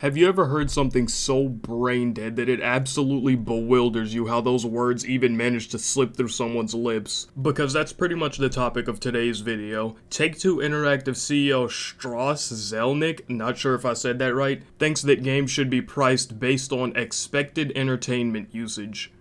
Have you ever heard something so brain dead that it absolutely bewilders you how those words even manage to slip through someone's lips? Because that's pretty much the topic of today's video. Take-Two Interactive CEO Strauss Zelnick, not sure if I said that right, thinks that games should be priced based on expected entertainment usage.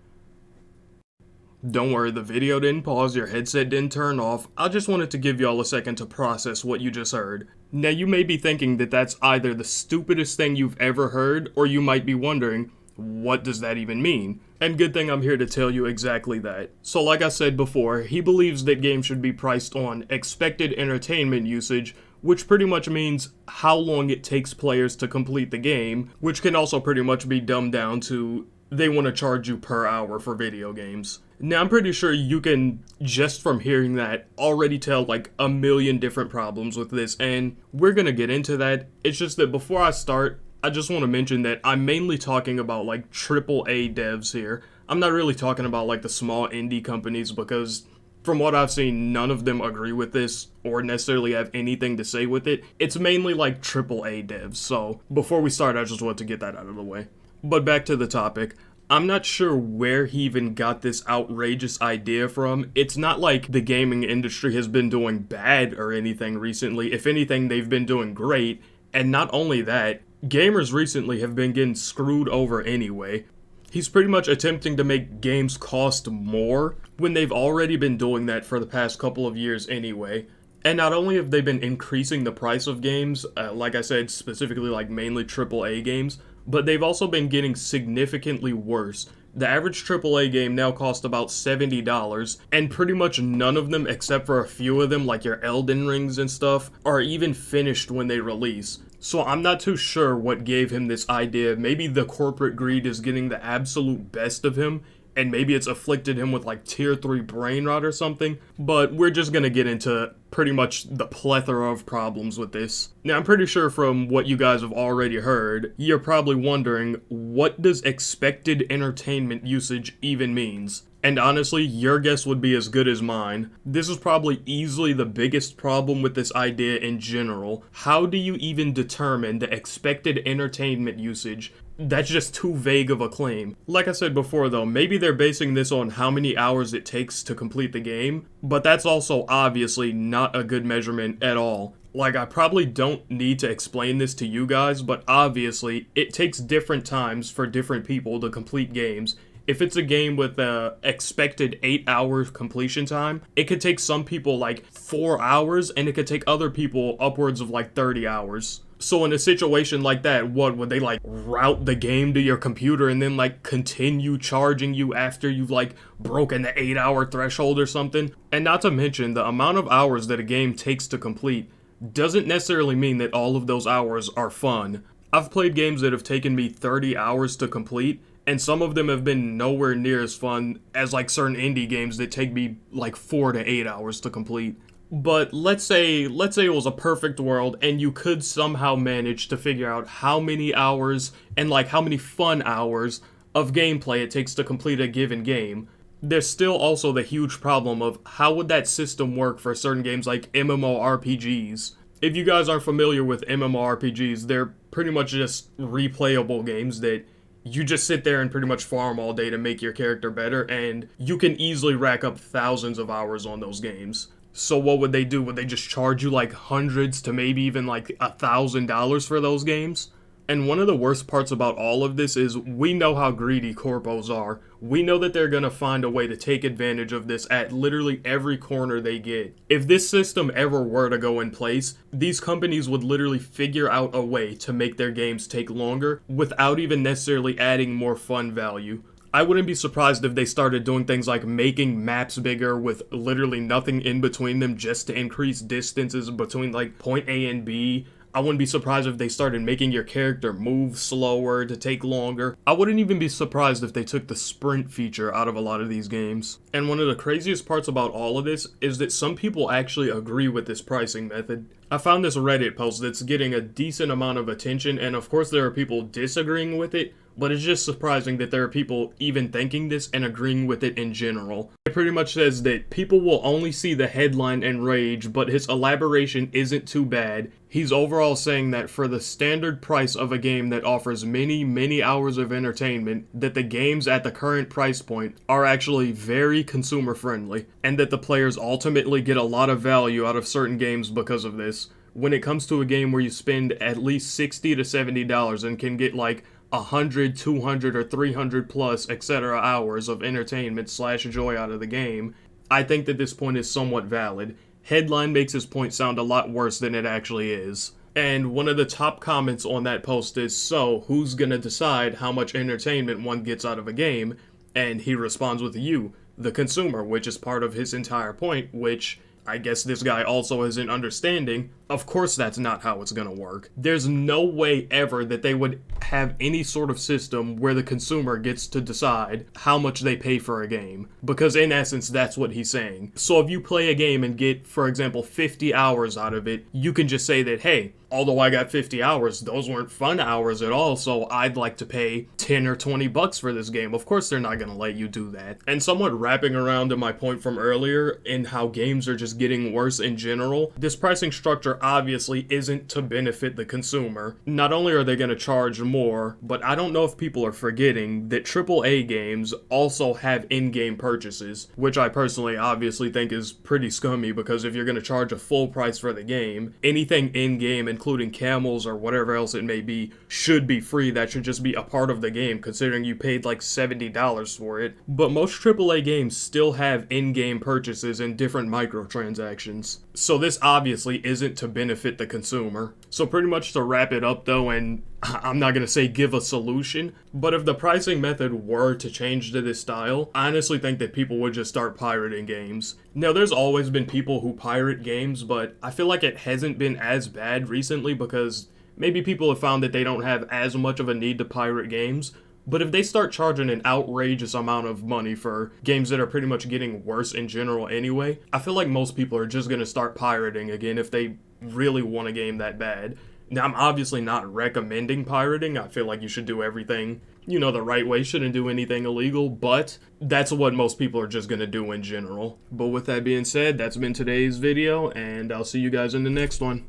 Don't worry, the video didn't pause, your headset didn't turn off. I just wanted to give y'all a second to process what you just heard. Now, you may be thinking that that's either the stupidest thing you've ever heard, or you might be wondering, what does that even mean? And good thing I'm here to tell you exactly that. So like I said before, he believes that games should be priced on expected entertainment usage, which pretty much means how long it takes players to complete the game, which can also pretty much be dumbed down to they want to charge you per hour for video games. Now, I'm pretty sure you can, just from hearing that, already tell like a million different problems with this, and we're gonna get into that. It's just that before I start, I just want to mention that I'm mainly talking about like AAA devs here. I'm not really talking about like the small indie companies because from what I've seen, none of them agree with this or necessarily have anything to say with it. It's mainly like AAA devs, so before we start, I just want to get that out of the way. But back to the topic. I'm not sure where he even got this outrageous idea from. It's not like the gaming industry has been doing bad or anything recently. If anything, they've been doing great. And not only that, gamers recently have been getting screwed over anyway. He's pretty much attempting to make games cost more when they've already been doing that for the past couple of years anyway. And not only have they been increasing the price of games, like I said, specifically like mainly AAA games, but they've also been getting significantly worse. The average AAA game now costs about $70, and pretty much none of them, except for a few of them, like your Elden Rings and stuff, are even finished when they release. So I'm not too sure what gave him this idea. Maybe the corporate greed is getting the absolute best of him, and maybe it's afflicted him with like tier 3 brain rot or something, but we're just gonna get into pretty much the plethora of problems with this. Now, I'm pretty sure from what you guys have already heard, you're probably wondering, what does expected entertainment usage even means? And honestly, your guess would be as good as mine. This is probably easily the biggest problem with this idea in general. How do you even determine the expected entertainment usage? That's just too vague of a claim. Like I said before though, maybe they're basing this on how many hours it takes to complete the game, but that's also obviously not a good measurement at all. Like, I probably don't need to explain this to you guys, but obviously it takes different times for different people to complete games. If it's a game with a expected 8-hour completion time, it could take some people like 4 hours, and it could take other people upwards of like 30 hours. So in a situation like that, what would they like route the game to your computer and then like continue charging you after you've like broken the 8-hour threshold or something? And not to mention, the amount of hours that a game takes to complete doesn't necessarily mean that all of those hours are fun. I've played games that have taken me 30 hours to complete, and some of them have been nowhere near as fun as like certain indie games that take me like 4 to 8 hours to complete. But let's say it was a perfect world and you could somehow manage to figure out how many hours and like how many fun hours of gameplay it takes to complete a given game. There's still also the huge problem of how would that system work for certain games like MMORPGs. If you guys aren't familiar with MMORPGs, they're pretty much just replayable games that you just sit there and pretty much farm all day to make your character better, and you can easily rack up thousands of hours on those games. So what would they do? Would they just charge you like hundreds to maybe even like $1,000 for those games? And one of the worst parts about all of this is we know how greedy corpos are. We know that they're gonna find a way to take advantage of this at literally every corner they get. If this system ever were to go in place, these companies would literally figure out a way to make their games take longer without even necessarily adding more fun value. I wouldn't be surprised if they started doing things like making maps bigger with literally nothing in between them just to increase distances between like point A and B. I wouldn't be surprised if they started making your character move slower to take longer. I wouldn't even be surprised if they took the sprint feature out of a lot of these games. And one of the craziest parts about all of this is that some people actually agree with this pricing method. I found this Reddit post that's getting a decent amount of attention, and of course there are people disagreeing with it, but it's just surprising that there are people even thinking this and agreeing with it in general. It pretty much says that people will only see the headline and rage, but his elaboration isn't too bad. He's overall saying that for the standard price of a game that offers many hours of entertainment, that the games at the current price point are actually very consumer friendly, and that the players ultimately get a lot of value out of certain games because of this. When it comes to a game where you spend at least $60 to $70 and can get like 100, 200, or 300 plus, etc. hours of entertainment / joy out of the game, I think that this point is somewhat valid. Headline makes his point sound a lot worse than it actually is. And one of the top comments on that post is, so who's gonna decide how much entertainment one gets out of a game? And he responds with you, the consumer, which is part of his entire point, which I guess this guy also isn't understanding. Of course that's not how it's gonna work. There's no way ever that they would have any sort of system where the consumer gets to decide how much they pay for a game. Because in essence, that's what he's saying. So if you play a game and get, for example, 50 hours out of it, you can just say that, hey, although I got 50 hours, those weren't fun hours at all, so I'd like to pay 10 or 20 bucks for this game. Of course they're not gonna let you do that. And somewhat wrapping around to my point from earlier in how games are just getting worse in general, this pricing structure obviously isn't to benefit the consumer. Not only are they gonna charge more, but I don't know if people are forgetting that AAA games also have in-game purchases, which I personally obviously think is pretty scummy, because if you're gonna charge a full price for the game, anything in-game, including camels or whatever else it may be, should be free. That should just be a part of the game, considering you paid like $70 for it. But most AAA games still have in-game purchases and different microtransactions. So this obviously isn't to benefit the consumer. So pretty much to wrap it up though, and I'm not gonna say give a solution, but if the pricing method were to change to this style, I honestly think that people would just start pirating games. Now, there's always been people who pirate games, but I feel like it hasn't been as bad recently because maybe people have found that they don't have as much of a need to pirate games. But if they start charging an outrageous amount of money for games that are pretty much getting worse in general anyway, I feel like most people are just gonna start pirating again if they really want a game that bad. Now, I'm obviously not recommending pirating. I feel like you should do everything, the right way. Shouldn't do anything illegal, but that's what most people are just gonna do in general. But with that being said, that's been today's video, and I'll see you guys in the next one.